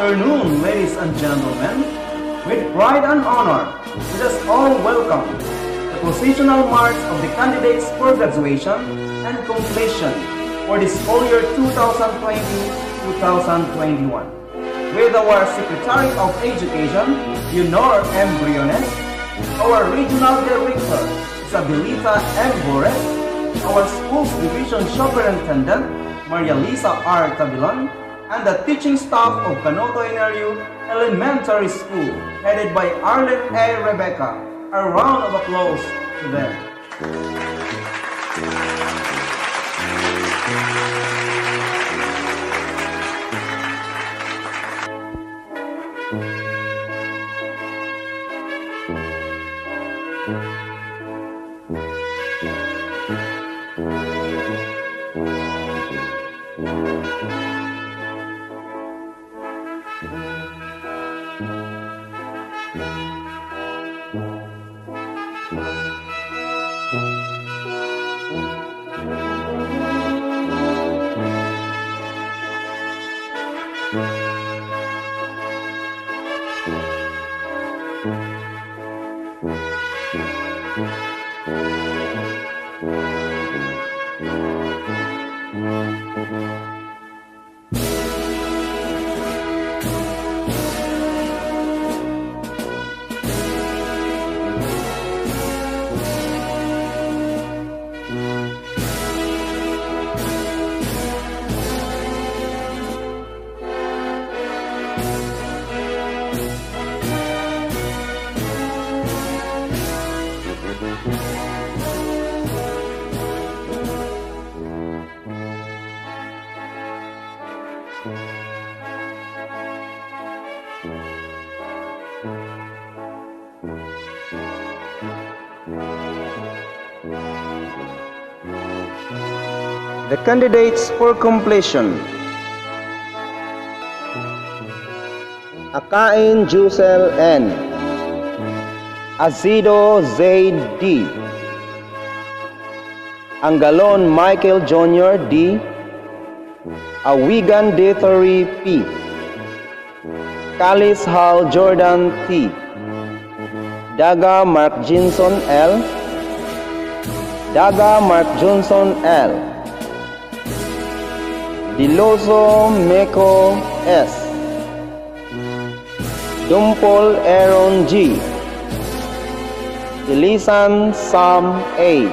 afternoon, ladies and gentlemen. With pride and honor, let us all welcome the positional marks of the candidates for graduation and completion for the school year 2020-2021. With our Secretary of Education, Leonor M. Briones, our Regional Director, Isabelita M. Bores, our Schools Division Superintendent, Maria Lisa R. Tabilan, and the teaching staff of Canuto Enerio Elementary School, headed by Arlen A. Rebecca. A round of applause to them. The candidates for completion: Akain Jusel N, Azido Zaid D, Angalon Michael Jr. D, Awigan Dethery P, Kalis Hal Jordan T, Daga Mark Jinson L, Daga Mark Johnson L, Diloso Meko S, Dumpol Aaron G, Ilisan Sam A,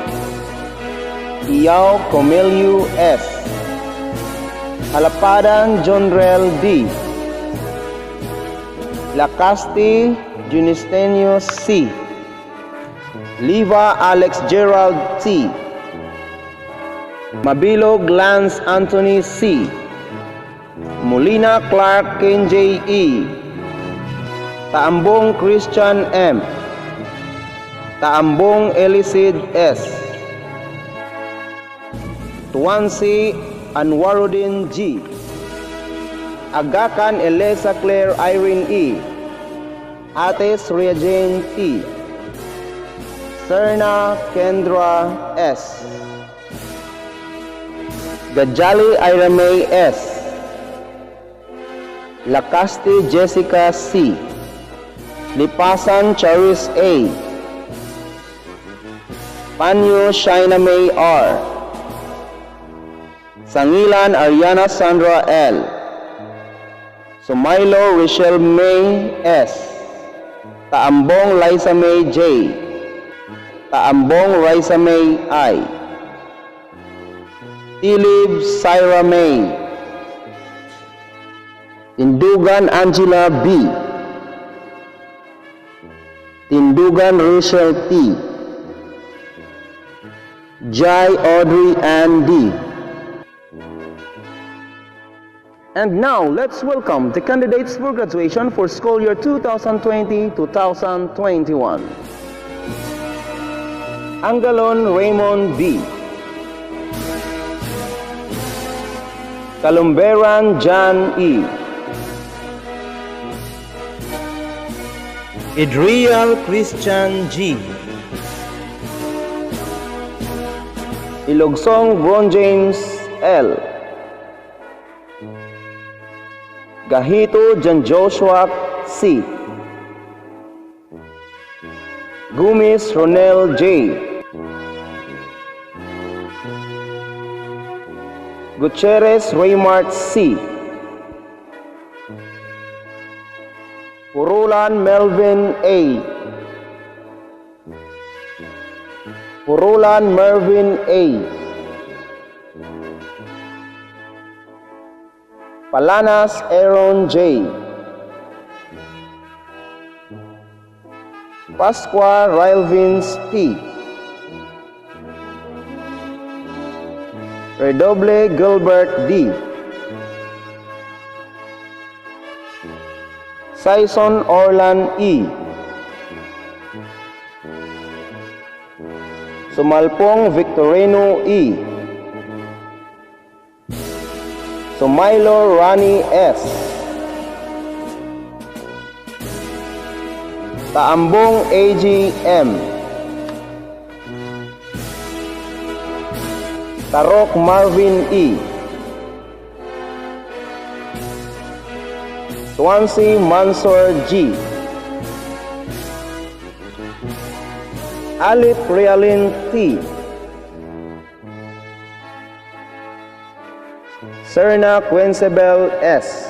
Iao Comeliu S, Halapadan Jonrel D, Lacasti Junistenius C, Liva Alex Gerald T, Mabilog Lance Anthony C, Molina Clark Kenjay E, Taambong Christian M, Taambong Elicid S, Tuansi Anwarudin G, Agakan Elisa Claire Irene E, Ates Ria Jane T, Serna Kendra S, Gajali Iramay S, Lacasti Jessica C, Lipasan Charis A, Panyo Shaina May R, Sangilan Ariana Sandra L, Sumailo Rochelle May S, Taambong Liza May J, Taambong Raisa May I, Tilib Syra May, Tindugan Angela B, Tindugan Rachel T, Jai Audrey Ann D. And now, let's welcome the candidates for graduation for school year 2020-2021. Angalon Raymond B, Kalumberan John E, Idrial Christian G, Ilogsong Ron James L, Gahito John Joshua C. Gumis Ronel J. Gutierrez Raymart C. Purulan Melvin A. Purulan Mervin A. Palanas Aaron J. Pasqua Rylvins P. Redoble Gilbert D. Saison Orlan E. Sumalpong Victorino E. Sumailo Rani S. Taambong AGM. Tarok Marvin E. Swansea Mansor G. Alip Realin T. Serna Quencebel S.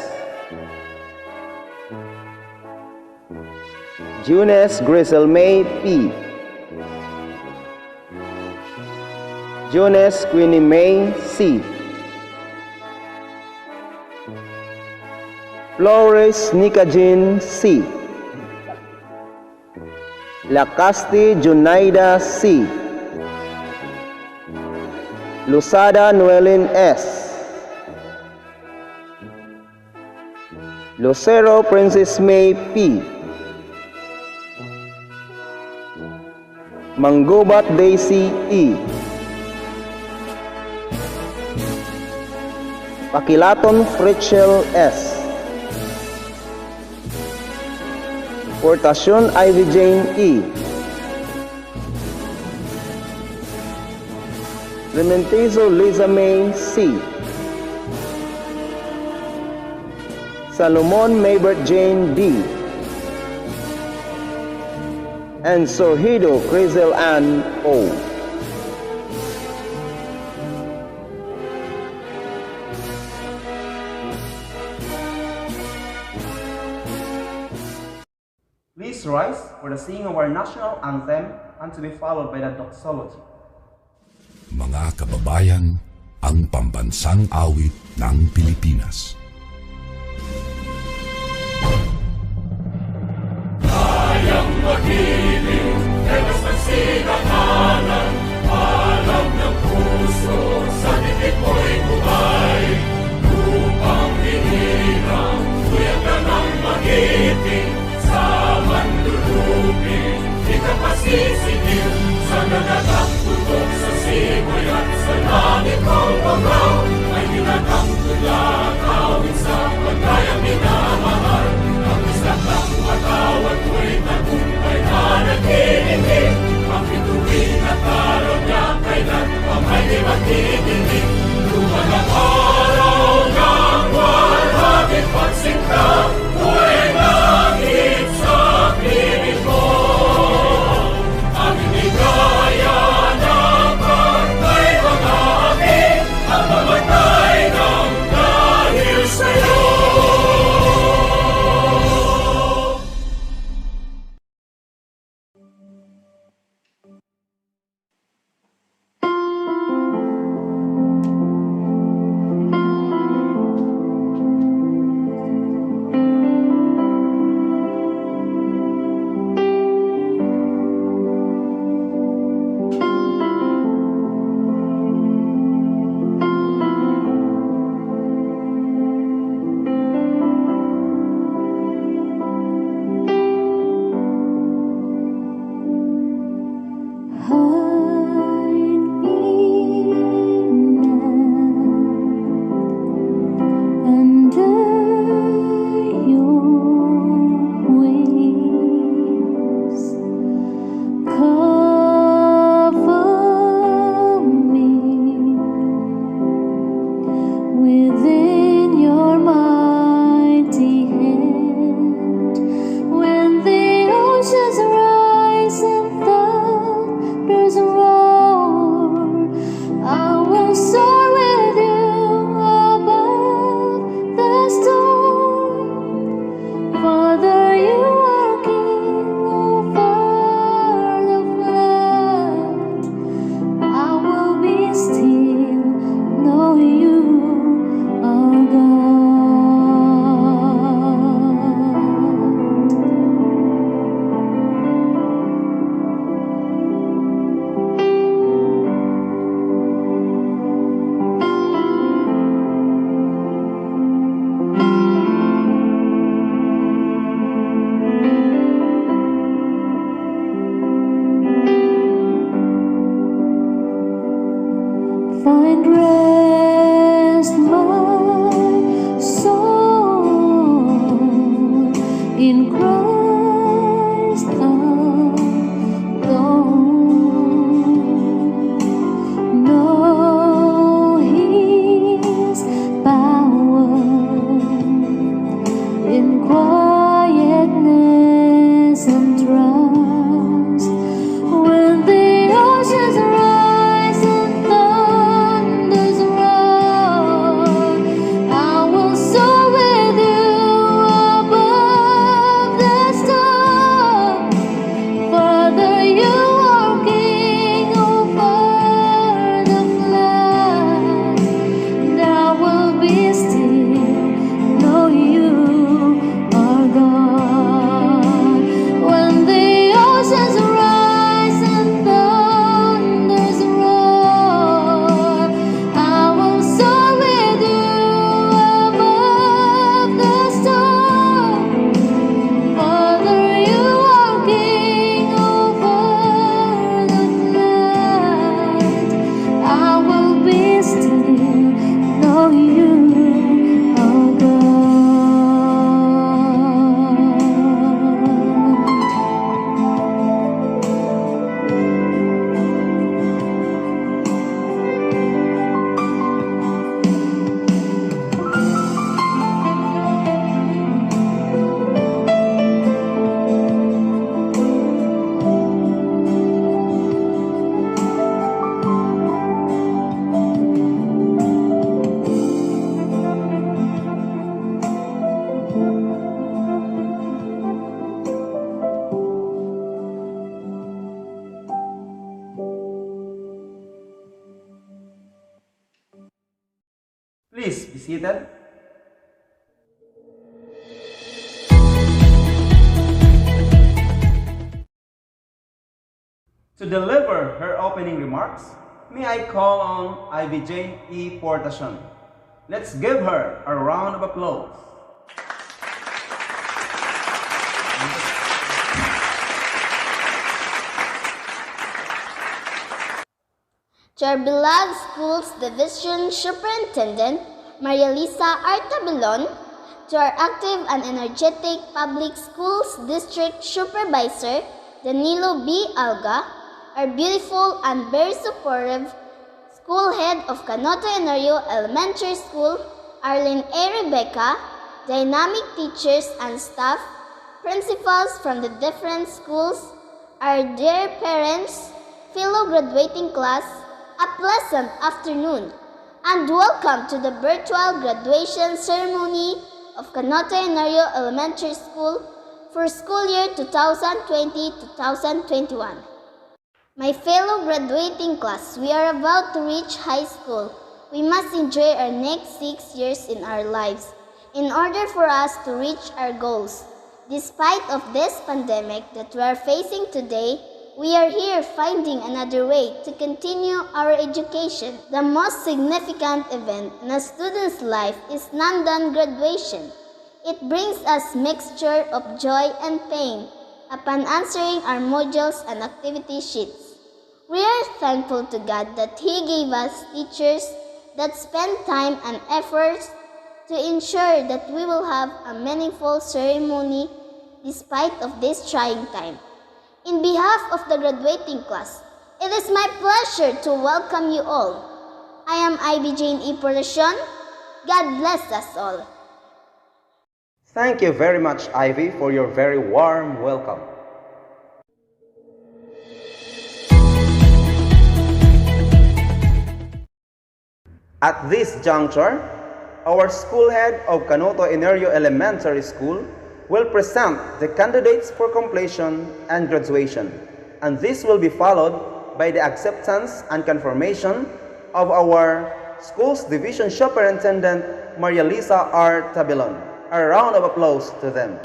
Junes Grisel May P. Junes Queenie May C. Flores Nicajin C. Lacasti Junaida C. Lusada Noelin S. Lucero Princess May P. Manggubat Daisy E. Pakilaton Fritchel S. Portasyon Ivy Jane E. Clementizo Liza May C. Salomon Maybert Jane D. And Sorhido Crisel Ann O. Please rise for the singing of our national anthem and to be followed by the doxology. Mga kababayan, ang pambansang awit ng Pilipinas. Kayang magiliw, telas ng sinakalan, alam ng puso, sa dibdib mo'y buhay. Lupang hinirang, tuyag ka ng magiting, sa manlulupin, di ka pasisingil, sa nagagang tutok sa simoy at sa langit kong pagaw, ay nilagang tulakaw. rest my soul in Christ alone. Know His power in quietness and trust. When the oceans rise and thunders roar, I will soar with you above the storm. Father, you are King over the flood, and I will be still, know you are God. When the oceans rise and thunders roar, I will soar with you above the storm. Father, you are King over the flood. I will be still, know you are God. Please be seated. To deliver her opening remarks, may I call on Ivy Jane E. Portacion. Let's give her a round of applause. To our beloved Schools Division Superintendent, Maria Lisa Artabilon, to our active and energetic Public Schools District Supervisor, Danilo B. Alga, our beautiful and very supportive School Head of Canuto Enerio Elementary School, Arlene A. Rebecca, dynamic teachers and staff, principals from the different schools, our dear parents, fellow graduating class, a pleasant afternoon, and welcome to the virtual graduation ceremony of Canuto Enerio Elementary School for school year 2020-2021. My fellow graduating class, we are about to reach high school. We must enjoy our next 6 years in our lives in order for us to reach our goals. Despite of this pandemic that we are facing today, we are here finding another way to continue our education. The most significant event in a student's life is none than graduation. It brings us mixture of joy and pain upon answering our modules and activity sheets. We are thankful to God that He gave us teachers that spend time and efforts to ensure that we will have a meaningful ceremony despite of this trying time. In behalf of the graduating class, it is my pleasure to welcome you all. I am Ivy Jane E. Portacion. God bless us all. Thank you very much, Ivy, for your very warm welcome. At this juncture, our school head of Canuto Enerio Elementary School will present the candidates for completion and graduation, and this will be followed by the acceptance and confirmation of our Schools Division Superintendent, Maria Lisa R. Tabilon. A round of applause to them.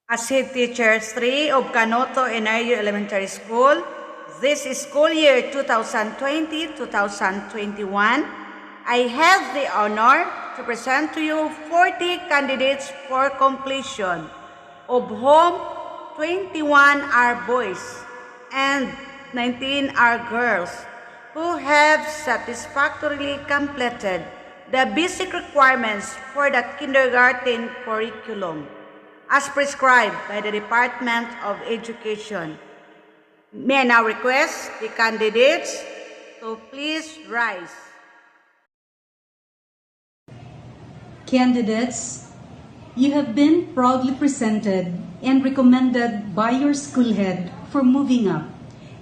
As Head Teacher 3 of Canuto Enerio Elementary School, this is school year 2020-2021, I have the honor to present to you 40 candidates for completion, of whom 21 are boys and 19 are girls who have satisfactorily completed the basic requirements for the kindergarten curriculum as prescribed by the Department of Education. May I now request the candidates to please rise. Candidates, you have been proudly presented and recommended by your school head for moving up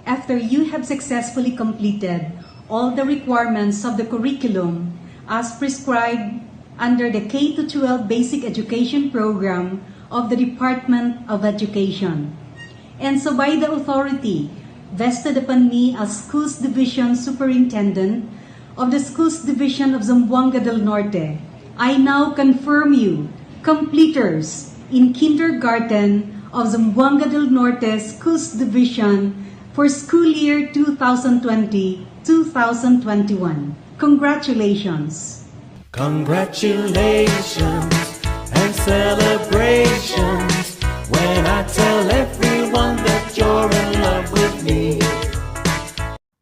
after you have successfully completed all the requirements of the curriculum as prescribed under the K-12 Basic Education Program of the Department of Education. And so by the authority vested upon me as Schools Division Superintendent of the Schools Division of Zamboanga del Norte, I now confirm you completers in kindergarten of Zamboanga del Norte Schools Division for school year 2020-2021. Congratulations! Congratulations and celebrations when I tell everyone that you're in love with me.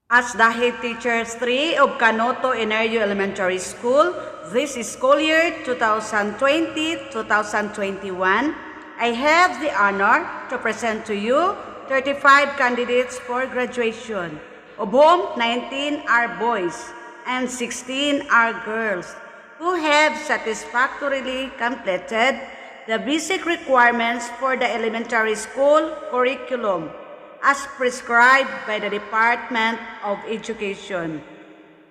As the head teacher 3 of Canuto Enerio Elementary School, this is school year 2020-2021, I have the honor to present to you 35 candidates for graduation, of whom 19 are boys and 16 are girls, who have satisfactorily completed the basic requirements for the elementary school curriculum as prescribed by the Department of Education.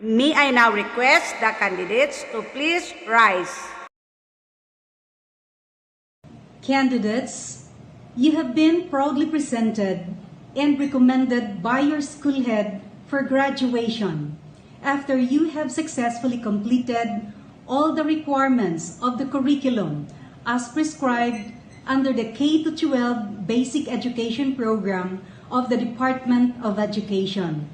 May I now request the candidates to please rise. Candidates, you have been proudly presented and recommended by your school head for graduation after you have successfully completed all the requirements of the curriculum as prescribed under the K-12 Basic Education Program of the Department of Education.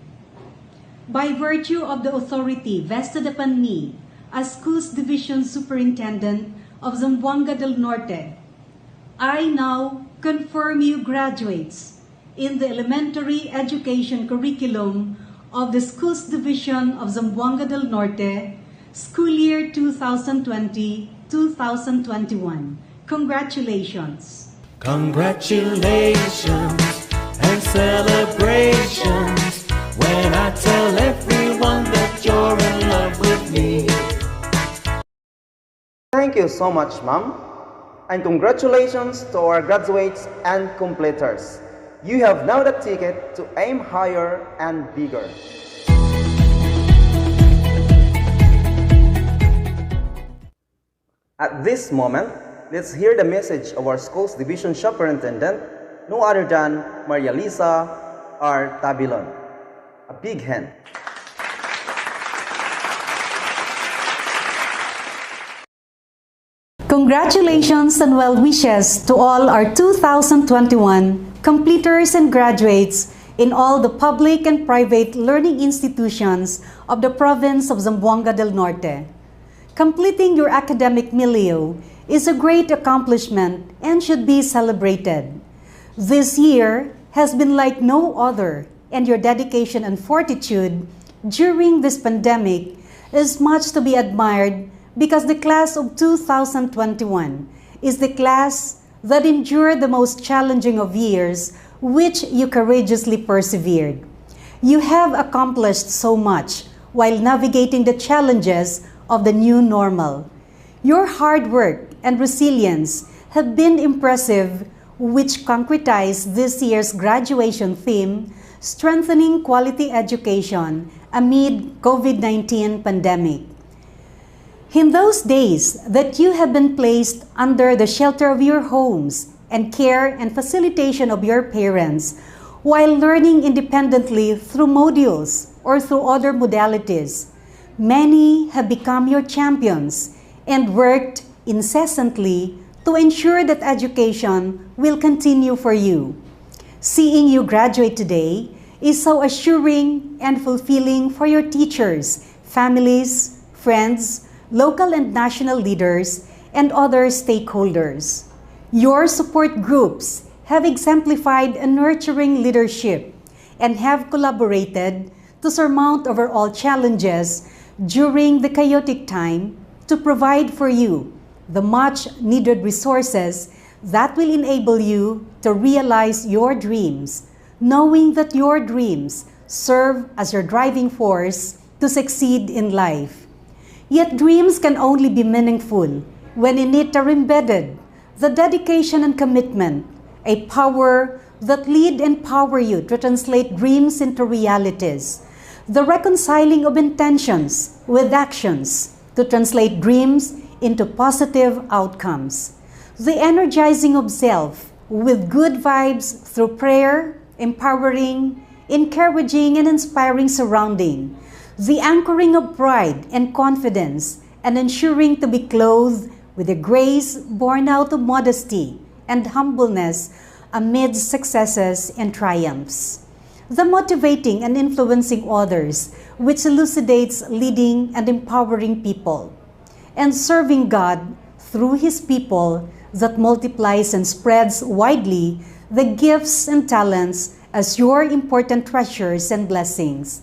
By virtue of the authority vested upon me as Schools Division Superintendent of Zamboanga del Norte, I now confirm you graduates in the elementary education curriculum of the Schools Division of Zamboanga del Norte, school year 2020-2021. Congratulations! Congratulations and celebrations when I tell everyone that you're in love with me. Thank you so much, Ma'am. And congratulations to our graduates and completers. You have now the ticket to aim higher and bigger. At this moment, let's hear the message of our Schools Division Superintendent, no other than Maria Lisa R. Tabilon. A big hand. Congratulations and well wishes to all our 2021 completers and graduates in all the public and private learning institutions of the province of Zamboanga del Norte. Completing your academic milieu is a great accomplishment and should be celebrated. This year has been like no other, and your dedication and fortitude during this pandemic is much to be admired because the class of 2021 is the class that endured the most challenging of years, which you courageously persevered. You have accomplished so much while navigating the challenges of the new normal. Your hard work and resilience have been impressive, which concretized this year's graduation theme, strengthening quality education amid COVID-19 pandemic. In those days that you have been placed under the shelter of your homes and care and facilitation of your parents, while learning independently through modules or through other modalities, many have become your champions and worked incessantly to ensure that education will continue for you. Seeing you graduate today is so assuring and fulfilling for your teachers, families, friends, local and national leaders, and other stakeholders. Your support groups have exemplified a nurturing leadership and have collaborated to surmount overall challenges during the chaotic time to provide for you the much needed resources that will enable you to realize your dreams, knowing that your dreams serve as your driving force to succeed in life. Yet dreams can only be meaningful when in it are embedded the dedication and commitment, a power that lead and empower you to translate dreams into realities, the reconciling of intentions with actions to translate dreams into positive outcomes, the energizing of self with good vibes through prayer, empowering, encouraging, and inspiring surrounding, the anchoring of pride and confidence, and ensuring to be clothed with a grace born out of modesty and humbleness amidst successes and triumphs. The motivating and influencing others, which elucidates leading and empowering people, and serving God through His people that multiplies and spreads widely the gifts and talents as your important treasures and blessings.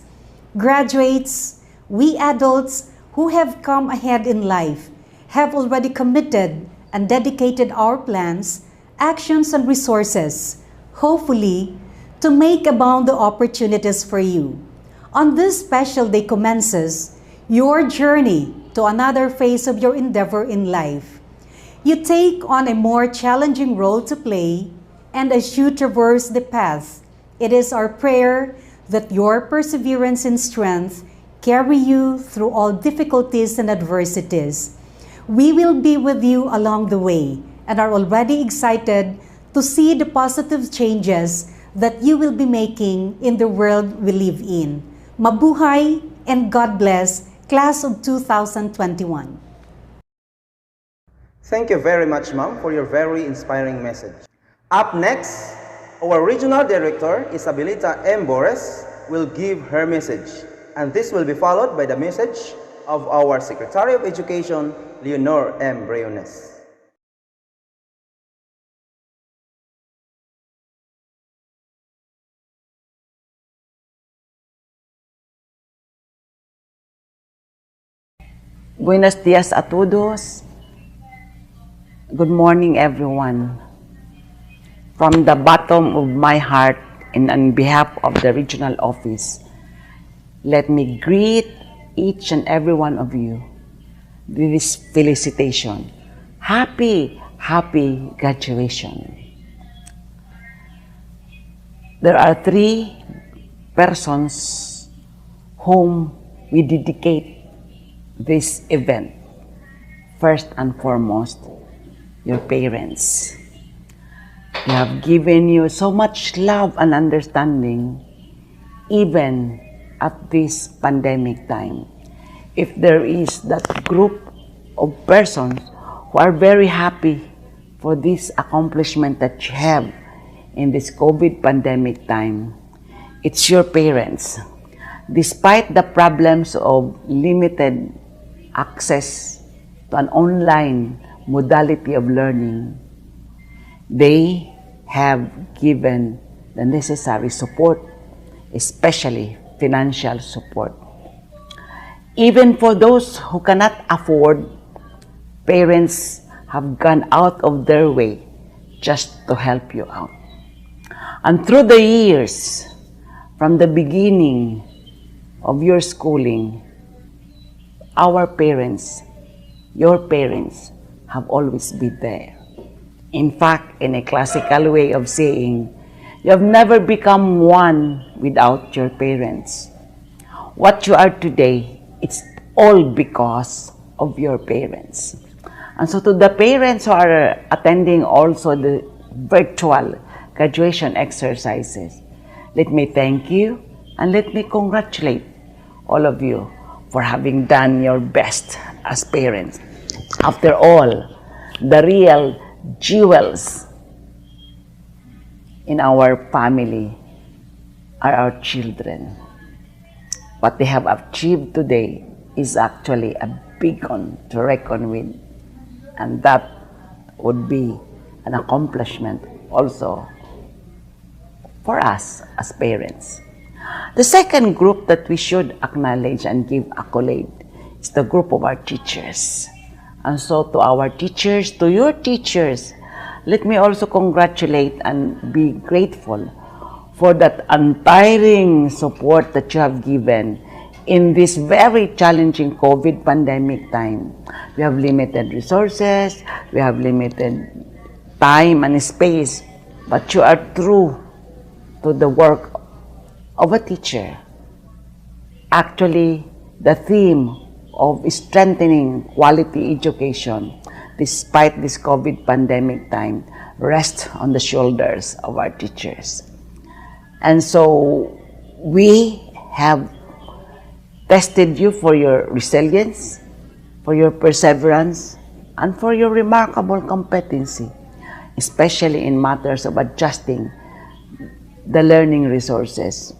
Graduates, we adults who have come ahead in life have already committed and dedicated our plans, actions, and resources, hopefully, to make abound the opportunities for you. On this special day commences your journey to another phase of your endeavor in life. You take on a more challenging role to play, and as you traverse the path, it is our prayer that your perseverance and strength carry you through all difficulties and adversities. We will be with you along the way and are already excited to see the positive changes that you will be making in the world we live in. Mabuhay and God bless, Class of 2021. Thank you very much, ma'am, for your very inspiring message. Up next, our Regional Director, Isabelita M. Bores, will give her message, and this will be followed by the message of our Secretary of Education, Leonor M. Briones. Buenos dias a todos. Good morning, everyone. From the bottom of my heart and on behalf of the regional office, let me greet each and every one of you with this felicitation. Happy graduation. There are 3 persons whom we dedicate this event. First and foremost, your parents. They have given you so much love and understanding even at this pandemic time. If there is that group of persons who are very happy for this accomplishment that you have in this COVID pandemic time, it's your parents. Despite the problems of limited access to an online modality of learning, they have given the necessary support, especially financial support. Even for those who cannot afford, parents have gone out of their way just to help you out. And through the years, from the beginning of your schooling, our parents, your parents, have always been there. In fact, in a classical way of saying, you have never become one without your parents. What you are today, it's all because of your parents. And so to the parents who are attending also the virtual graduation exercises, let me thank you and let me congratulate all of you for having done your best as parents. After all, the real jewels in our family are our children. What they have achieved today is actually a big one to reckon with, and that would be an accomplishment also for us as parents. The second group that we should acknowledge and give accolade is the group of our teachers. And so to our teachers, to your teachers, let me also congratulate and be grateful for that untiring support that you have given in this very challenging COVID pandemic time. We have limited resources, we have limited time and space, but you are true to the work of a teacher. Actually, the theme of strengthening quality education despite this COVID pandemic time rests on the shoulders of our teachers. And so we have tested you for your resilience, for your perseverance, and for your remarkable competency, especially in matters of adjusting the learning resources.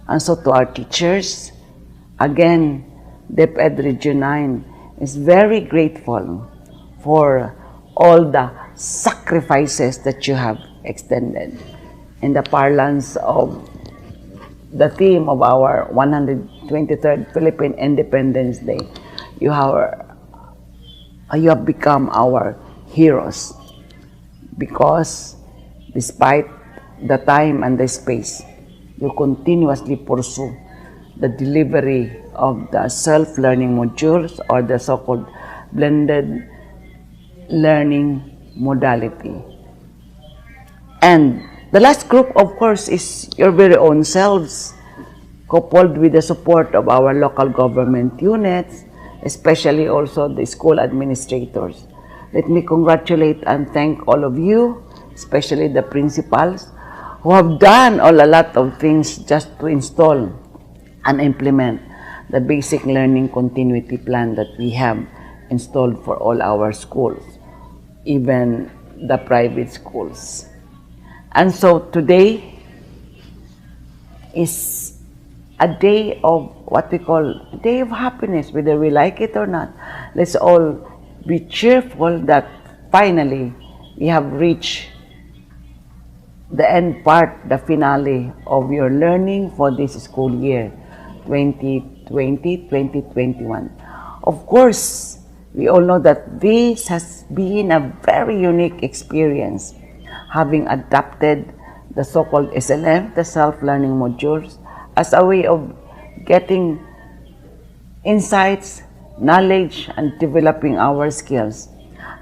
And so to our teachers, again, DepEd Region 9 is very grateful for all the sacrifices that you have extended. In the parlance of the theme of our 123rd Philippine Independence Day, you have become our heroes because despite the time and the space, you continuously pursue the delivery of the self-learning modules or the so-called blended learning modality. And the last group, of course, is your very own selves, coupled with the support of our local government units, especially also the school administrators. Let me congratulate and thank all of you, especially the principals, who have done a lot of things just to install and implement the basic learning continuity plan that we have installed for all our schools, even the private schools. And so today is a day of what we call a day of happiness, whether we like it or not. Let's all be cheerful that finally we have reached the end part, the finale of your learning for this school year, 2020-2021. Of course, we all know that this has been a very unique experience, having adapted the so-called SLM, the self-learning modules, as a way of getting insights, knowledge, and developing our skills.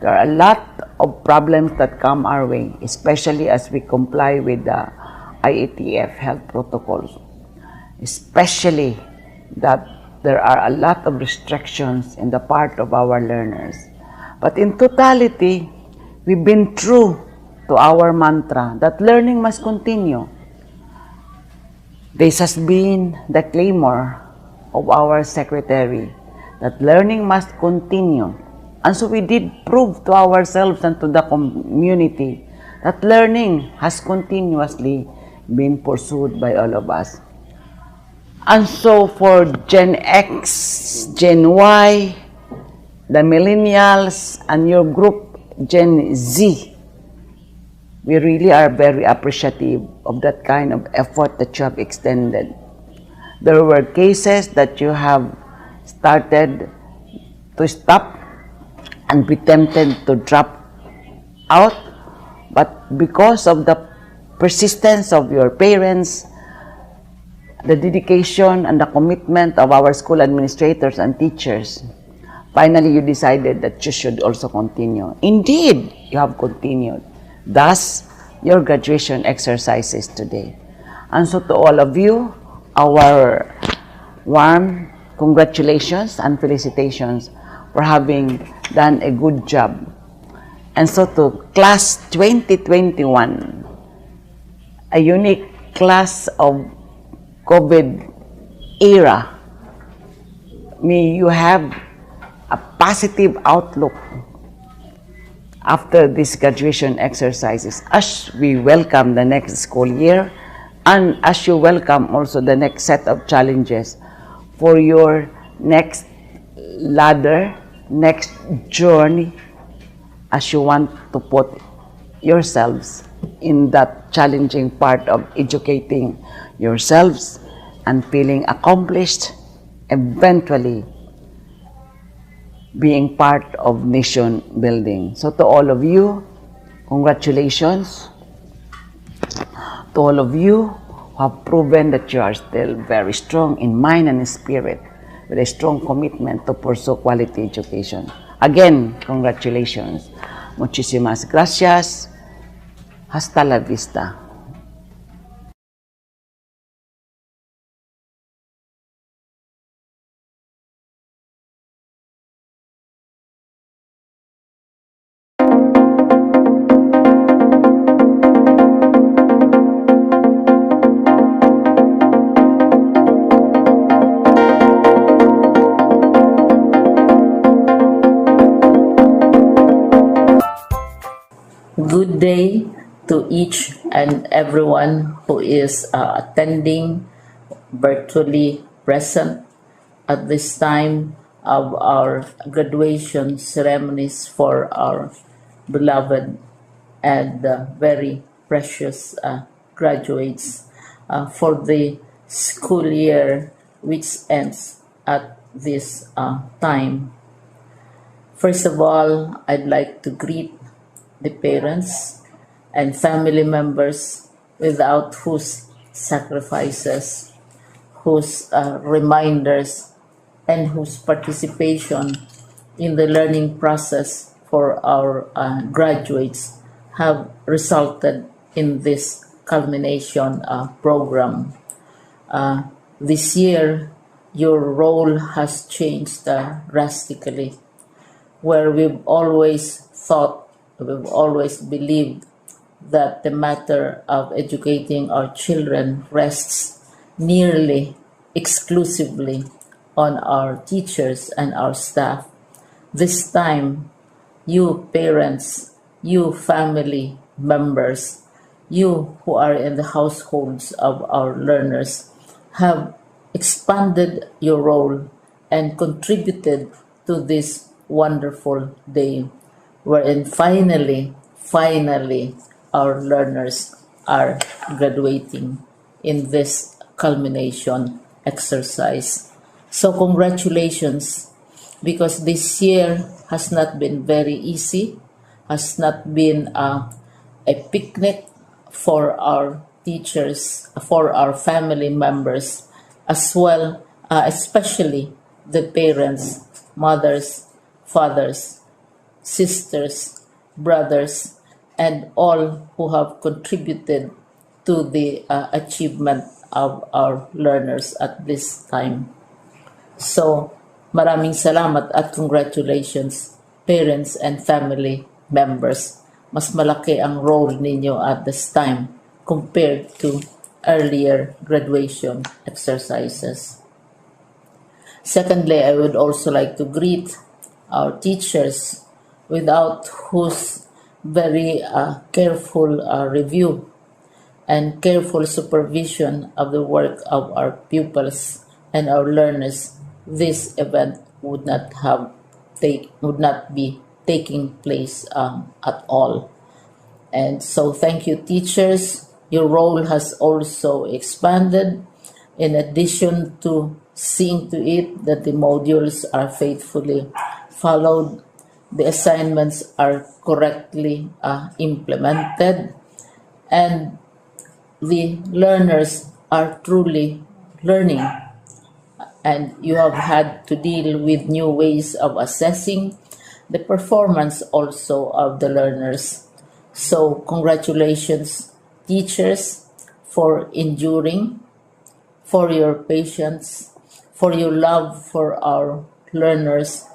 There are a lot of problems that come our way, especially as we comply with the IATF health protocols, especially that there are a lot of restrictions in the part of our learners. But in totality, we've been true to our mantra that learning must continue. This has been the clamor of our secretary, that learning must continue. And so we did prove to ourselves and to the community that learning has continuously been pursued by all of us. And so for Gen X, Gen Y, the millennials, and your group, Gen Z, we really are very appreciative of that kind of effort that you have extended. There were cases that you have started to stop and be tempted to drop out, but because of the persistence of your parents, the dedication and the commitment of our school administrators and teachers, finally you decided that you should also continue. Indeed, you have continued. Thus, your graduation exercises today. And so to all of you, our warm congratulations and felicitations for having done a good job. And so to class 2021, a unique class of COVID era, may you have a positive outlook after these graduation exercises as we welcome the next school year and as you welcome also the next set of challenges for your next ladder, next journey as you want to put yourselves in that challenging part of educating yourselves and feeling accomplished, eventually being part of nation building. So to all of you, congratulations. To all of you who have proven that you are still very strong in mind and in spirit, with a strong commitment to pursue quality education. Again, congratulations. Muchísimas gracias. Hasta la vista. Good day to each and everyone who is attending virtually present at this time of our graduation ceremonies for our beloved and very precious graduates for the school year which ends at this time. First of all, I'd like to greet the parents and family members without whose sacrifices, whose reminders, and whose participation in the learning process for our graduates have resulted in this culmination program. This year, your role has changed drastically, where we've always believed that the matter of educating our children rests nearly exclusively on our teachers and our staff. This time, you parents, you family members, you who are in the households of our learners have expanded your role and contributed to this wonderful day wherein finally, our learners are graduating in this culmination exercise. So congratulations, because this year has not been very easy, has not been a picnic for our teachers, for our family members, as well, especially the parents, mothers, fathers, sisters, brothers, and all who have contributed to the achievement of our learners at this time. So, maraming salamat at congratulations, parents and family members. Mas malaki ang role ninyo at this time compared to earlier graduation exercises. Secondly, I would also like to greet our teachers, without whose very careful review and careful supervision of the work of our pupils and our learners, this event would not be taking place at all. And so thank you, teachers. Your role has also expanded, in addition to seeing to it that the modules are faithfully followed, the assignments are correctly implemented, and the learners are truly learning. And you have had to deal with new ways of assessing the performance also of the learners. So congratulations, teachers, for enduring, for your patience, for your love for our learners,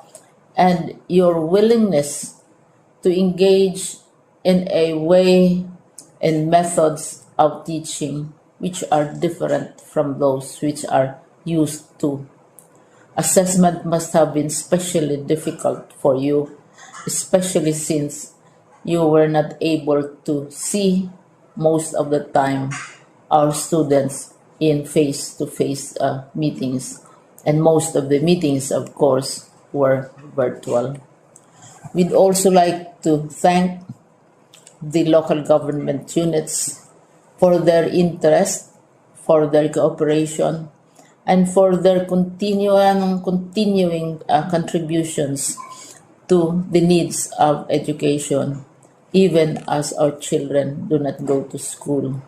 and your willingness to engage in a way and methods of teaching which are different from those which are used to. Assessment must have been especially difficult for you, especially since you were not able to see most of the time our students in face-to-face meetings, and most of the meetings, of course, were virtual. We'd also like to thank the local government units for their interest, for their cooperation, and for their continuing contributions to the needs of education, even as our children do not go to school.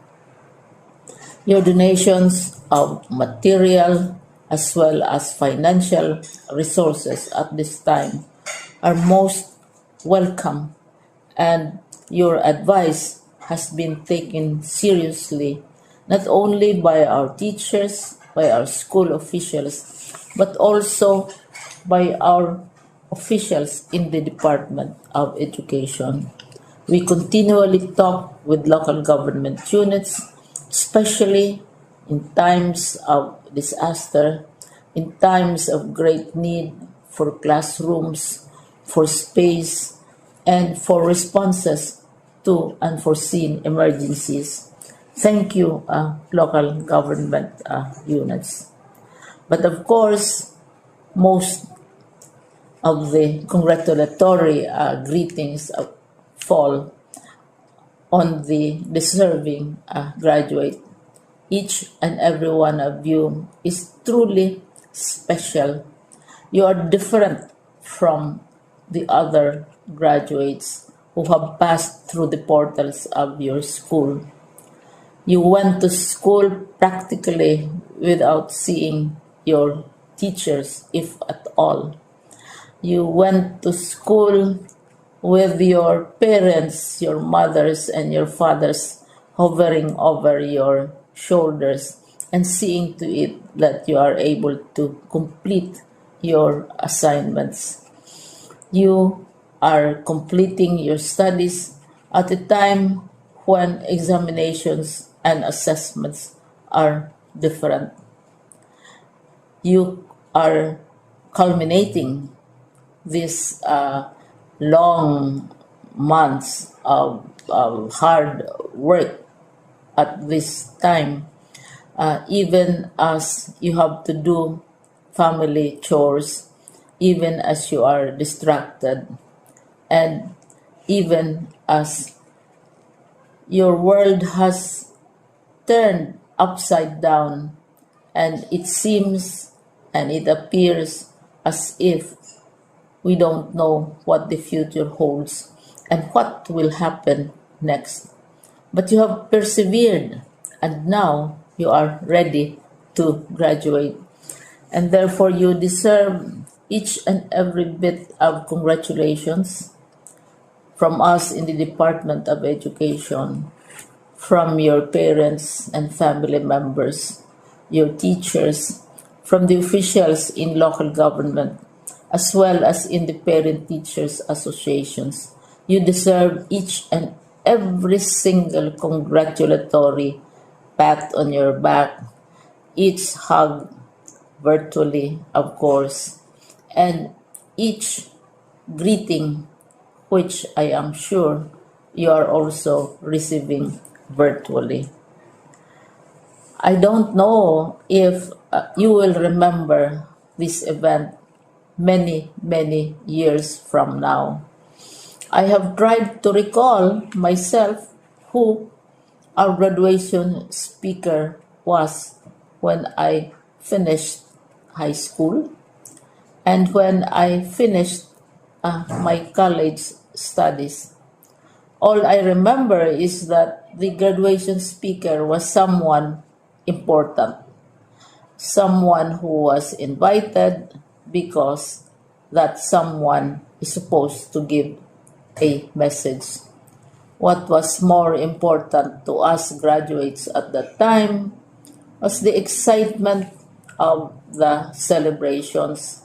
Your donations of material as well as financial resources at this time are most welcome, and your advice has been taken seriously not only by our teachers, by our school officials, but also by our officials in the Department of Education. We continually talk with local government units, especially in times of disaster, in times of great need for classrooms, for space, and for responses to unforeseen emergencies. Thank you, local government units. But of course, most of the congratulatory greetings fall on the deserving graduate. Each and every one of you is truly special. You are different from the other graduates who have passed through the portals of your school. You went to school practically without seeing your teachers, if at all. You went to school with your parents, your mothers, and your fathers hovering over your shoulders and seeing to it that you are able to complete your assignments. You are completing your studies at a time when examinations and assessments are different. You are culminating these long months of hard work at this time, even as you have to do family chores, even as you are distracted, and even as your world has turned upside down, and it seems and it appears as if we don't know what the future holds and what will happen next. But you have persevered, and now you are ready to graduate. And therefore, you deserve each and every bit of congratulations from us in the Department of Education, from your parents and family members, your teachers, from the officials in local government, as well as in the parent teachers associations. You deserve each and every single congratulatory pat on your back, each hug virtually, of course, and each greeting, which I am sure you are also receiving virtually. I don't know if you will remember this event many, many years from now. I have tried to recall myself who our graduation speaker was when I finished high school and when I finished my college studies. All I remember is that the graduation speaker was someone important, someone who was invited because that someone is supposed to give a message. What was more important to us graduates at that time was the excitement of the celebrations,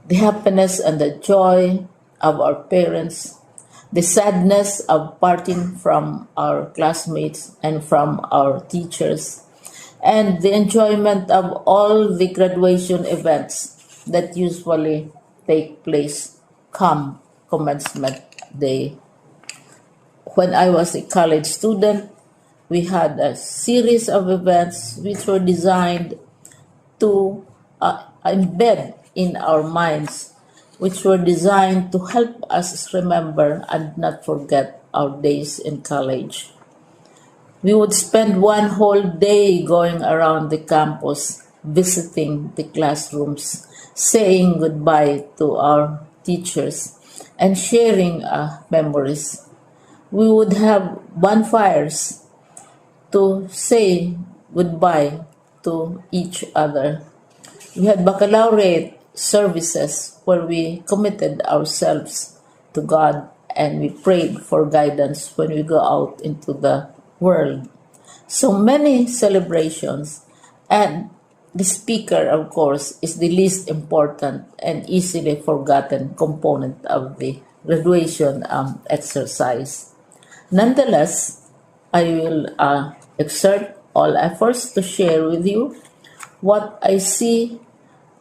the happiness and the joy of our parents, the sadness of parting from our classmates and from our teachers, and the enjoyment of all the graduation events that usually take place come commencement day. When I was a college student, we had a series of events which were designed to embed in our minds, which were designed to help us remember and not forget our days in college. We would spend one whole day going around the campus, visiting the classrooms, saying goodbye to our teachers, and sharing memories. We would have bonfires to say goodbye to each other. We had baccalaureate services where we committed ourselves to God and we prayed for guidance when we go out into the world. So many celebrations, and the speaker, of course, is the least important and easily forgotten component of the graduation exercise. Nonetheless, I will exert all efforts to share with you what I see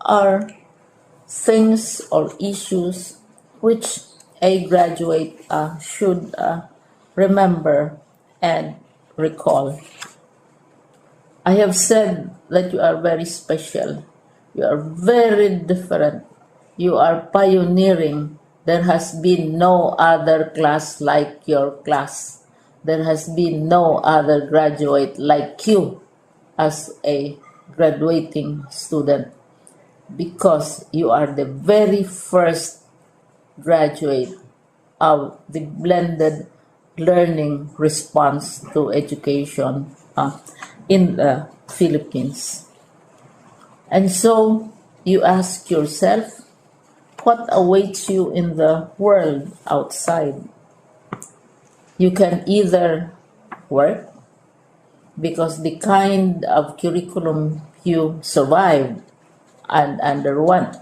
are things or issues which a graduate should remember and recall. I have said that you are very special. You are very different. You are pioneering. There has been no other class like your class. There has been no other graduate like you as a graduating student, because you are the very first graduate of the blended learning response to education in the Philippines. And so you ask yourself, what awaits you in the world outside? You can either work, because the kind of curriculum you survived and underwent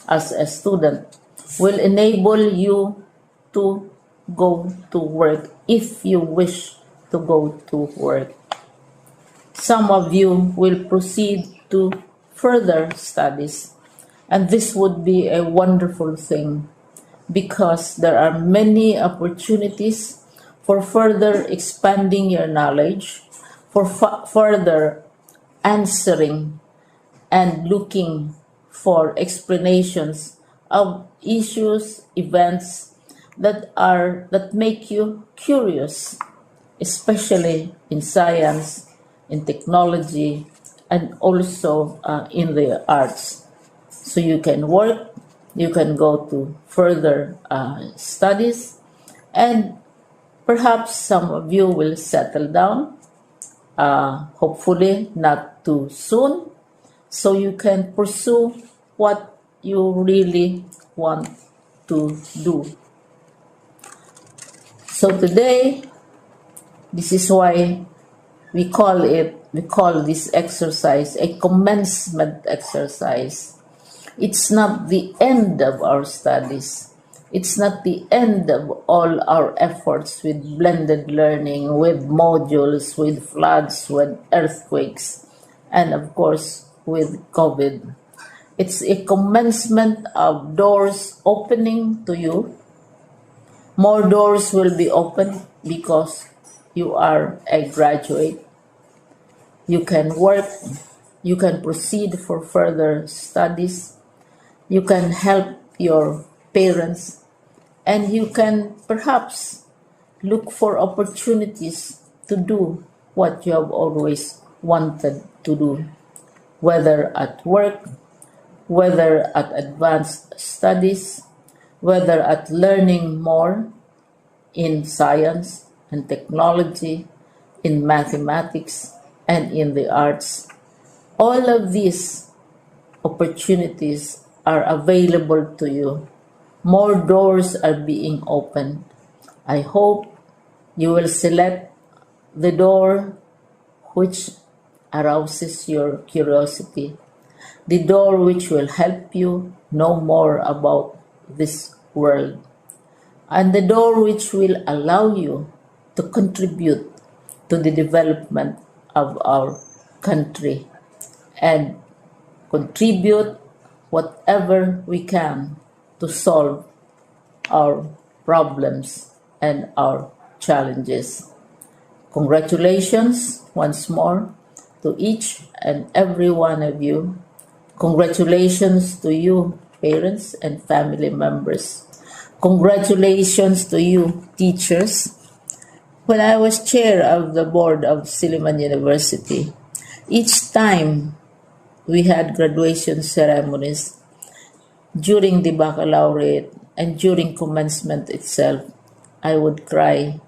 as a student will enable you to go to work if you wish to go to work. Some of you will proceed to further studies, and this would be a wonderful thing because there are many opportunities for further expanding your knowledge, for further answering and looking for explanations of issues, events that make you curious, especially in science, in technology, and also in the arts. So you can work, you can go to further studies, and perhaps some of you will settle down, hopefully not too soon, so you can pursue what you really want to do. So today, this is why we call this exercise a commencement exercise. It's not the end of our studies. It's not the end of all our efforts with blended learning, with modules, with floods, with earthquakes, and of course with COVID. It's a commencement of doors opening to you. More doors will be opened because you are a graduate. You can work, you can proceed for further studies, you can help your parents, and you can perhaps look for opportunities to do what you have always wanted to do, whether at work, whether at advanced studies, whether at learning more in science and technology, in mathematics, and in the arts. All of these opportunities are available to you. More doors are being opened. I hope you will select the door which arouses your curiosity, the door which will help you know more about this world, and the door which will allow you to contribute to the development of our country and contribute whatever we can to solve our problems and our challenges. Congratulations once more to each and every one of you. Congratulations to you, parents and family members. Congratulations to you, teachers. When I was chair of the board of Silliman University, each time we had graduation ceremonies, during the baccalaureate and during commencement itself, I would cry.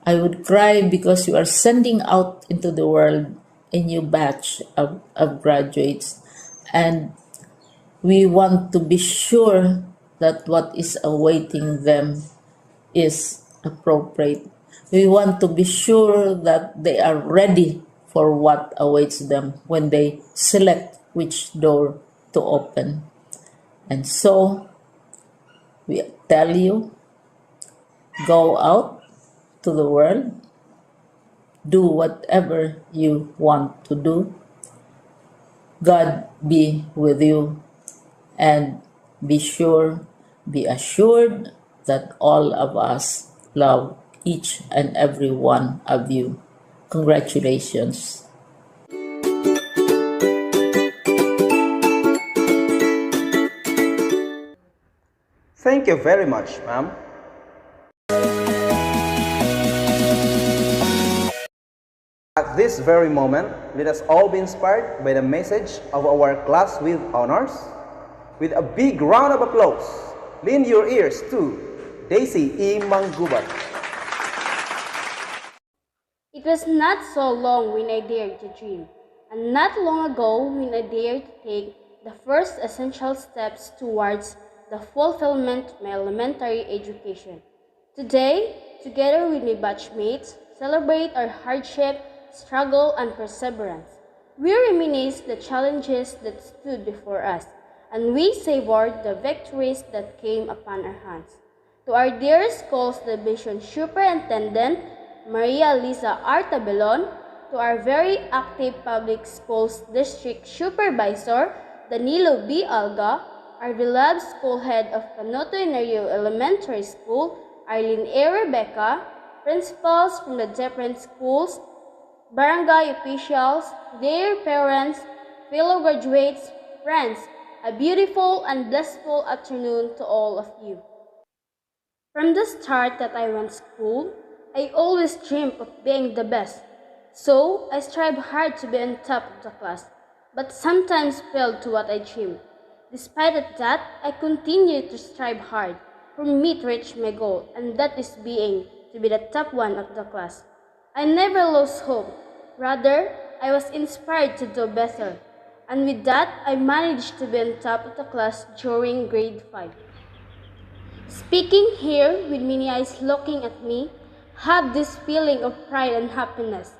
I would cry because we are sending out into the world a new batch of graduates, and we want to be sure that what is awaiting them is appropriate. We want to be sure that they are ready for what awaits them when they select which door to open. And so, we tell you, go out to the world, do whatever you want to do. God be with you, and be assured that all of us love each and every one of you. Congratulations. Thank you very much, ma'am. At this very moment, let us all be inspired by the message of our class with honors. With a big round of applause, lend your ears to Daisy E. Manggubat. It was not so long when I dared to dream, and not long ago when I dared to take the first essential steps towards the fulfillment of my elementary education. Today, together with my batchmates, celebrate our hardship, struggle, and perseverance. We reminisce the challenges that stood before us, and we savored the victories that came upon our hands. To our dear school's division superintendent, Maria Lisa Artabelon, to our very active public schools district supervisor, Danilo B. Alga, our beloved school head of Canuto Enerio Elementary School, Arlene A. Rebecca, principals from the different schools, barangay officials, their parents, fellow graduates, friends, a beautiful and blissful afternoon to all of you. From the start that I went to school, I always dreamed of being the best. So I strive hard to be on top of the class, but sometimes failed to what I dreamed. Despite that, I continue to strive hard for me to reach my goal, and that is to be the top one of the class. I never lost hope. Rather, I was inspired to do better. And with that, I managed to be on top of the class during grade 5. Speaking here with many eyes looking at me, have this feeling of pride and happiness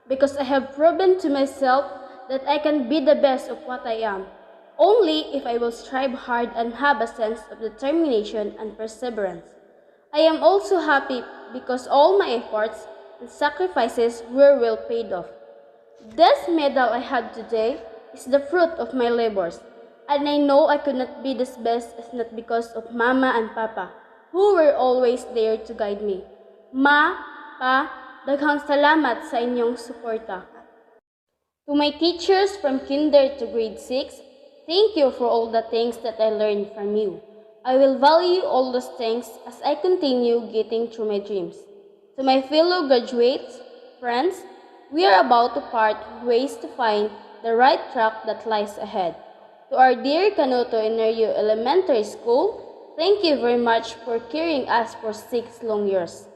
because I have proven to myself that I can be the best of what I am, only if I will strive hard and have a sense of determination and perseverance. I am also happy because all my efforts and sacrifices were well paid off. This medal I have today is the fruit of my labors, and I know I could not be this best if not because of Mama and Papa, who were always there to guide me. Ma, Pa, daghang salamat sa inyong suporta. To my teachers from kinder to grade 6, thank you for all the things that I learned from you. I will value all those things as I continue getting through my dreams. To my fellow graduates, friends, we are about to part ways to find the right track that lies ahead. To our dear Canuto Enerio Elementary School, thank you very much for carrying us for 6 long years.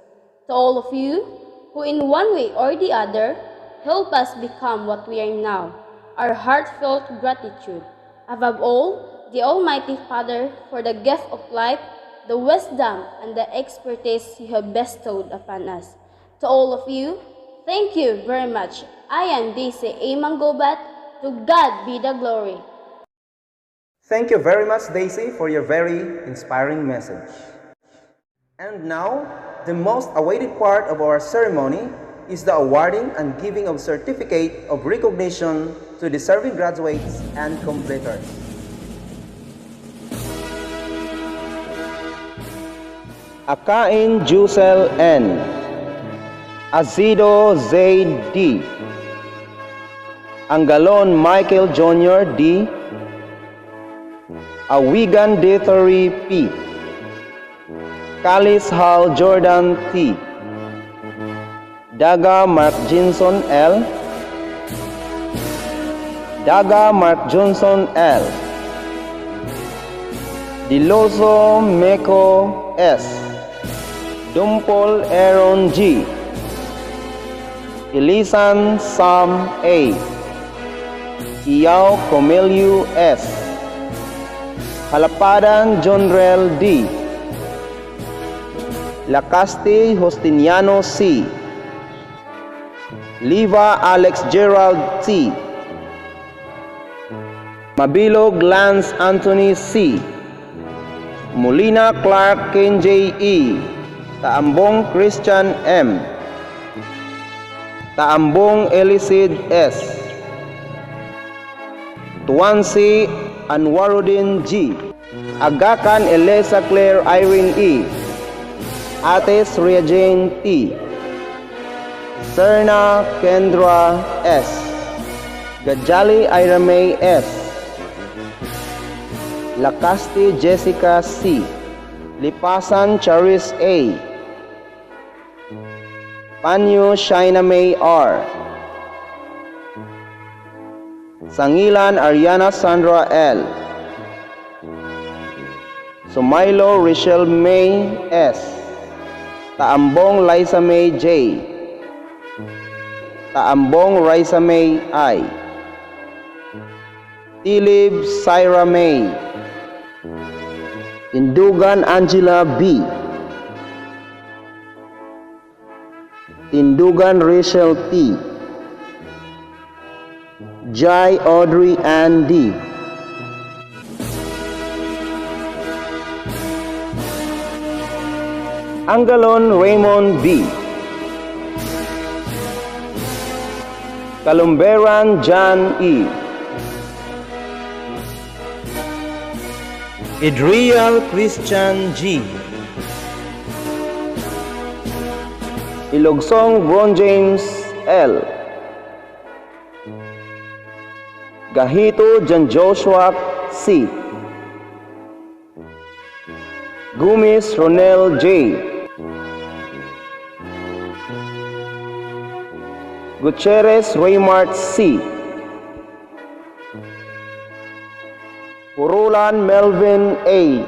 To all of you who in one way or the other help us become what we are now, our heartfelt gratitude. Above all, the Almighty Father for the gift of life, the wisdom, and the expertise you have bestowed upon us. To all of you, thank you very much. I am Daisy A. Manggubat. To God be the glory. Thank you very much, Daisy, for your very inspiring message. And now, the most awaited part of our ceremony is the awarding and giving of certificate of recognition to deserving graduates and completers. Akain Jusel N. Azido Zaid D. Angalon Michael Jr. D. Awigan Dethery P. Kalis Hal Jordan T. Daga Mark Jinson L. Daga Mark Johnson L. Diloso Meko S. Dumpol Aaron G. Elisan Sam A. Iyao Comelio S. Halapadan Jonrel D. Lacaste Justiniano C. Liva Alex Gerald T. Mabilog Lance Anthony C. Molina Clark Kenjay E. Taambong Christian M. Taambong Elicid S. Tuansi Anwarudin G. Agakan Elisa Claire Irene E. Ates Ria Jane T. Serna Kendra S. Gajali Ira May S. Lacaste Jessica C. Lipasan Charis A. Panyo Shaina May R. Sangilan Ariana Sandra L. Sumailo Rachel May S. Taambong Liza May J. Taambong Raisa May I. Tilib Syra May. Tindugan Angela B. Tindugan Rachel T. Jai Audrey Ann D. Angalon Raymond B. Kalumberan John E. Idrial Christian G. Ilogsong Bron James L. Gahito John Joshua C. Gumis Ronel J. Gutierrez Raymart C. Purulan Melvin A.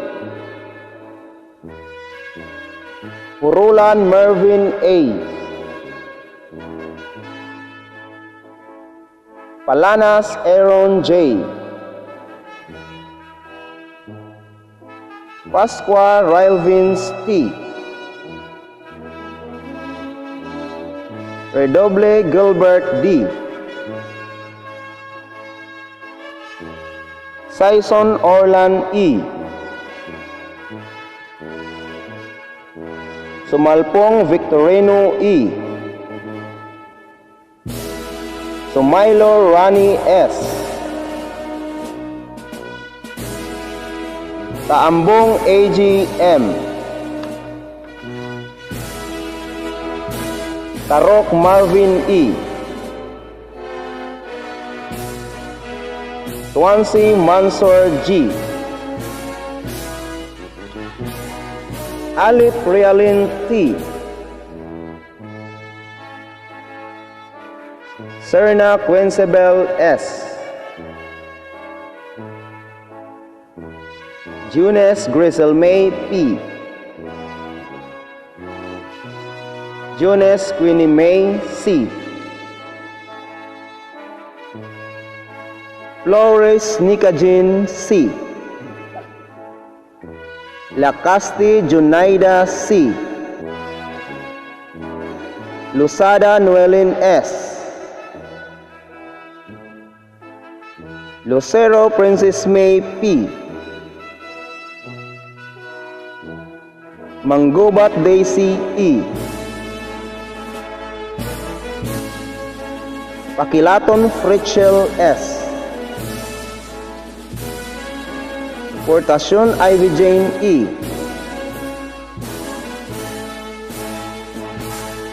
Purulan Mervin A. Palanas Aaron J. Pasqua Rylvins T. Redoble Gilbert D. Saison Orlan E. Sumalpong Victorino E. Sumailo Rani S. Taambong AGM. Tarok Marvin E. Tuansi Mansur G. Alip Realin T. Serna Quencebel S. Junes Grisel May P. Junes Queenie May C. Flores Nicajin C. Lacaste Junaida C. Lusada Noelin S. Lucero Princess May P. Manggubat Daisy E. Pakilaton Fritchel S. Portasyon Ivy Jane E.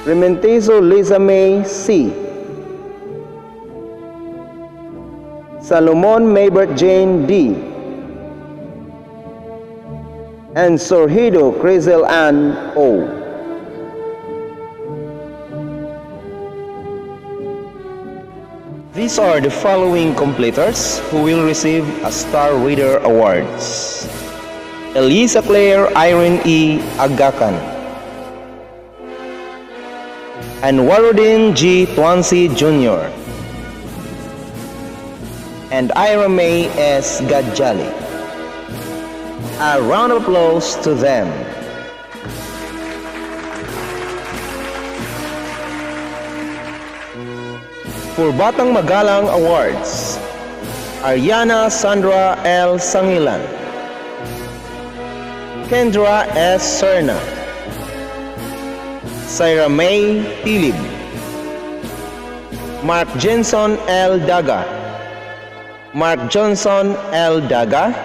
Rementezo Liza May C. Salomon Maybert Jane D. And Sorhido Crisel Ann O. These are the following completers who will receive a Star Reader Awards. Elisa Claire Irene E. Agakan, and Warudin G. Twansi Jr. and Ira May S. Gadjali. A round of applause to them. For Batang Magalang Awards, Ariana Sandra L. Sangilan, Kendra S. Serna, Syra May Tilib, Mark Jenson L. Daga, Mark Johnson L. Daga,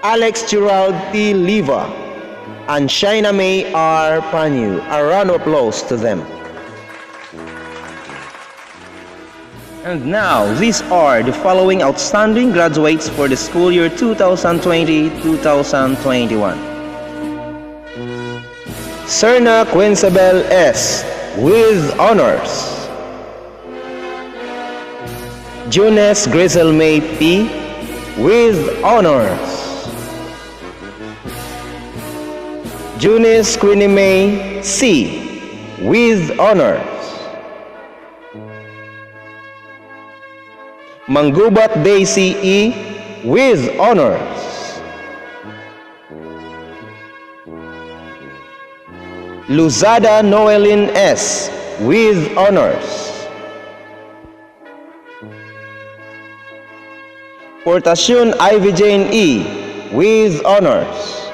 Alex Gerald T. Liva, and Shaina May R. Panyu. A round of applause to them. And now, these are the following outstanding graduates for the school year 2020-2021. Serna Quincebel S. with honors. Junes Grizel May P. with honors. Junis Queenie May C. with honors. Manggubat Daisy E. with honors. Luzada Noelin S. with honors. Portacion Ivy Jane E. with honors.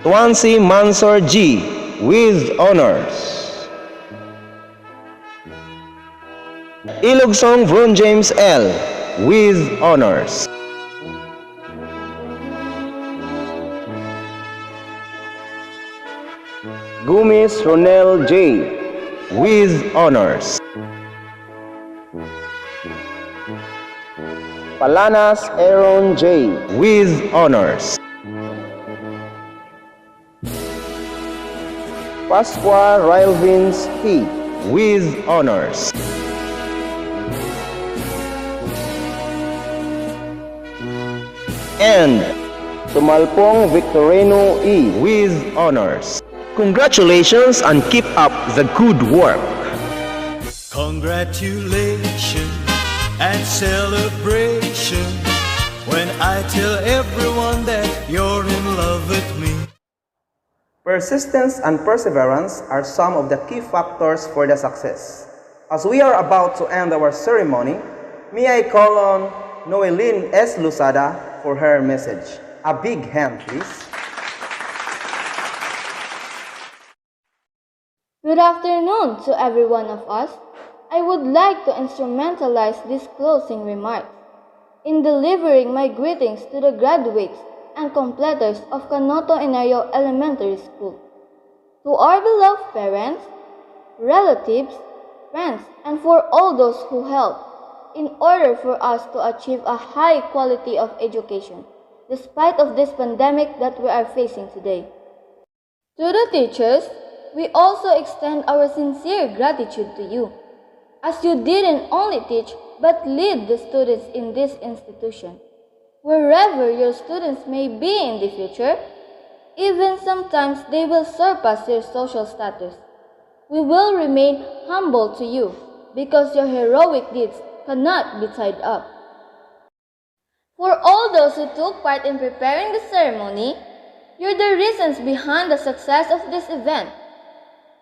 Twansi Mansor G. with honors. Ilogsong Vron James L. with honors. Gumis Ronel J. with honors. Palanas Aaron J. with honors. Pasqua Rylvins P. with honors. And Tumalpong Victorino E. with honors. Congratulations and keep up the good work. Congratulations and celebration when I tell everyone that you're in love with me. Persistence and perseverance are some of the key factors for the success. As we are about to end our ceremony, may I call on Noelin S. Lusada for her message. A big hand, please. Good afternoon to every one of us. I would like to instrumentalize these closing remarks in delivering my greetings to the graduates and completers of Canuto Enerio Elementary School. To our beloved parents, relatives, friends, and for all those who helped in order for us to achieve a high quality of education, despite of this pandemic that we are facing today. To the teachers, we also extend our sincere gratitude to you, as you didn't only teach but lead the students in this institution. Wherever your students may be in the future, even sometimes they will surpass your social status. We will remain humble to you because your heroic deeds cannot be tied up. For all those who took part in preparing the ceremony, you're the reasons behind the success of this event.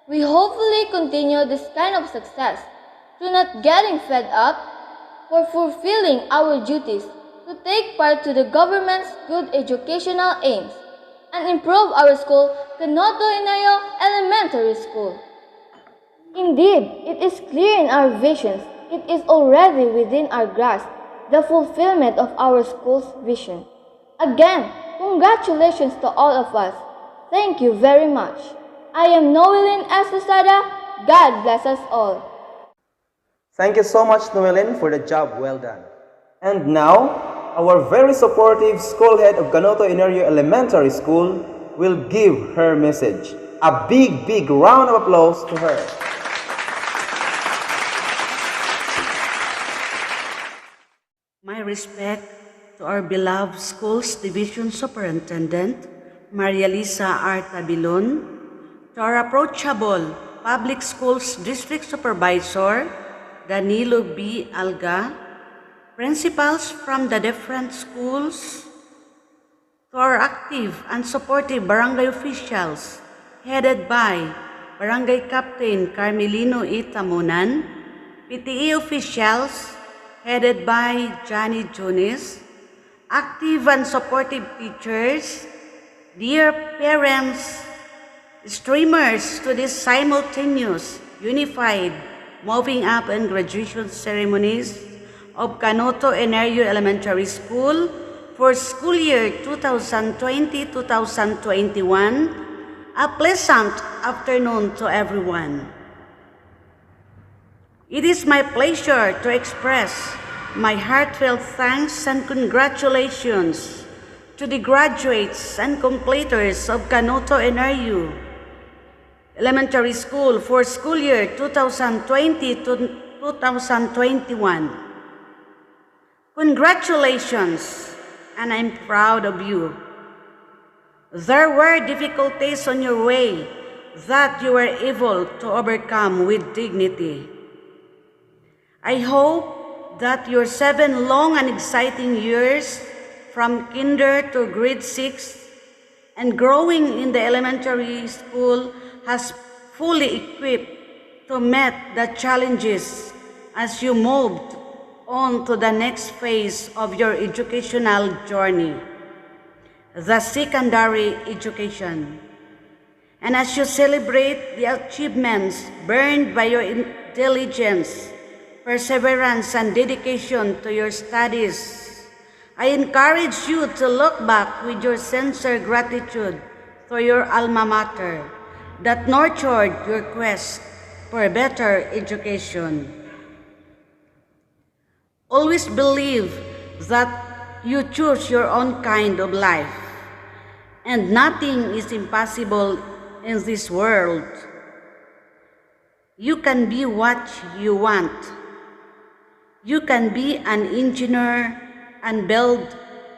We hopefully continue this kind of success through not getting fed up, for fulfilling our duties to take part to the government's good educational aims and improve our school, Canuto Enerio Elementary School. Indeed, it is clear in our visions, it is already within our grasp, the fulfillment of our school's vision. Again, congratulations to all of us. Thank you very much. I am Noelin S. Lusada. God bless us all. Thank you so much, Noelin, for the job well done. And now, our very supportive school head of Canuto Enerio Elementary School will give her message. a big round of applause to her. My respect to our beloved Schools Division Superintendent, Maria Lisa R. Tabilon, to our approachable Public Schools District Supervisor, Danilo B. Alga, principals from the different schools, to our active and supportive barangay officials, headed by Barangay Captain Carmelino E. Tamunan, PTE officials, headed by Johnny Jones, active and supportive teachers, dear parents, streamers to this simultaneous, unified, moving up and graduation ceremonies of Canuto Enerio Elementary School for school year 2020-2021, a pleasant afternoon to everyone. It is my pleasure to express my heartfelt thanks and congratulations to the graduates and completers of Canuto Enerio Elementary School for school year 2020-2021. Congratulations, and I'm proud of you. There were difficulties on your way that you were able to overcome with dignity. I hope that your 7 long and exciting years from kinder to grade 6 and growing in the elementary school has fully equipped to meet the challenges as you moved on to the next phase of your educational journey, the secondary education. And as you celebrate the achievements burned by your intelligence, perseverance, and dedication to your studies, I encourage you to look back with your sincere gratitude for your alma mater that nurtured your quest for a better education. Always believe that you choose your own kind of life, and nothing is impossible in this world. You can be what you want. You can be an engineer and build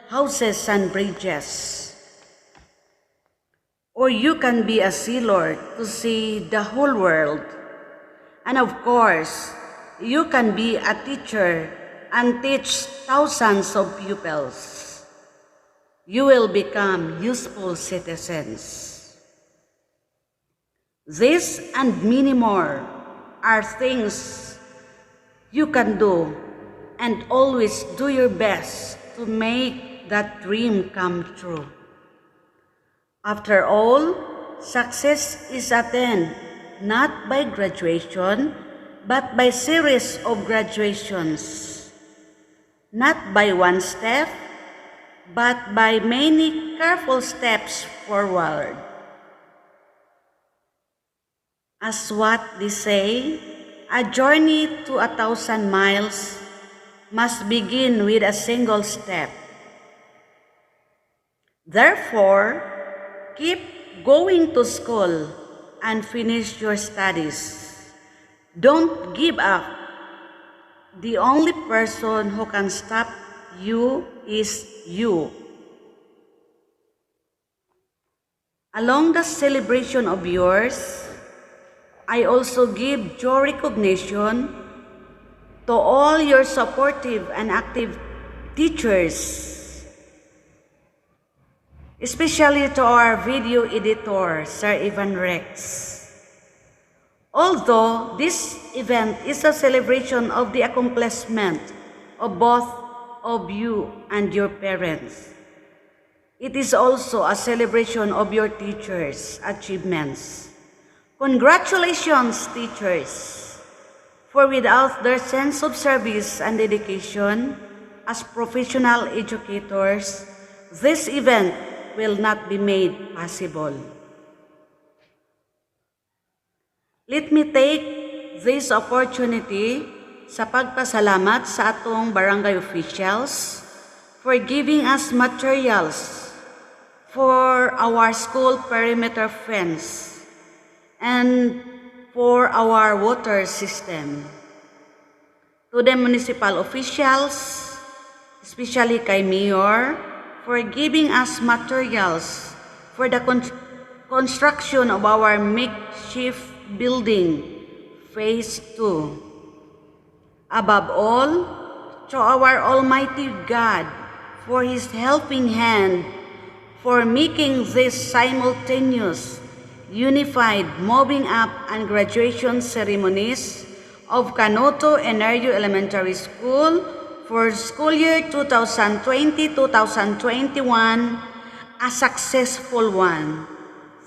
houses and bridges. Or you can be a sailor to see the whole world. And of course, you can be a teacher and teach thousands of pupils. You will become useful citizens. This and many more are things you can do, and always do your best to make that dream come true. After all, success is attained not by graduation, but by series of graduations. Not by one step, but by many careful steps forward. As what they say, a journey to 1,000 miles must begin with a single step. Therefore, keep going to school and finish your studies. Don't give up. The only person who can stop you is you. Along the celebration of yours, I also give due recognition to all your supportive and active teachers, especially to our video editor, Sir Ivan Rex. Although this event is a celebration of the accomplishment of both of you and your parents, it is also a celebration of your teachers' achievements. Congratulations, teachers, for without their sense of service and dedication as professional educators, this event will not be made possible. Let me take this opportunity sa pagpasalamat sa atong barangay officials for giving us materials for our school perimeter fence and for our water system. To the municipal officials, especially kay Mayor, for giving us materials for the construction of our makeshift building, Phase 2. Above all, to our Almighty God for His helping hand for making this simultaneous, unified moving up and graduation ceremonies of Canuto Enerio Elementary School for school year 2020-2021 a successful one.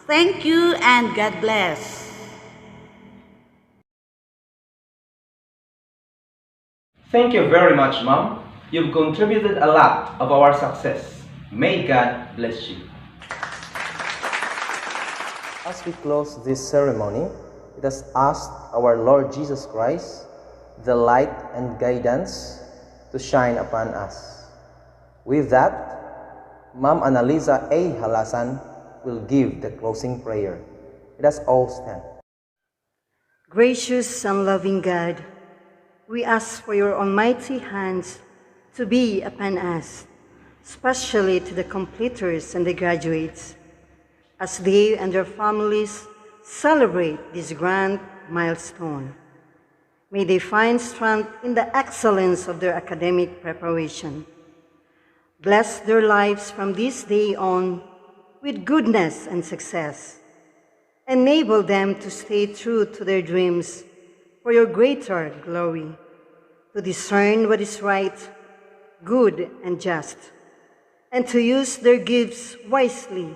Thank you and God bless. Thank you very much, Mom. You've contributed a lot of our success. May God bless you. As we close this ceremony, let us ask our Lord Jesus Christ, the light and guidance, to shine upon us. With that, Ma'am Annalisa A. Halasan will give the closing prayer. Let us all stand. Gracious and loving God, we ask for your almighty hands to be upon us, especially to the completers and the graduates, as they and their families celebrate this grand milestone. May they find strength in the excellence of their academic preparation. Bless their lives from this day on with goodness and success. Enable them to stay true to their dreams for your greater glory, to discern what is right, good, and just, and to use their gifts wisely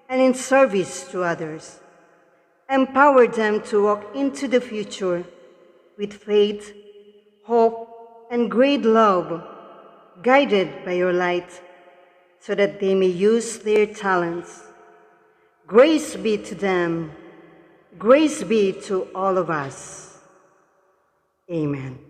and in service to others. Empower them to walk into the future with faith, hope, and great love, guided by your light, so that they may use their talents. Grace be to them. Grace be to all of us. Amen.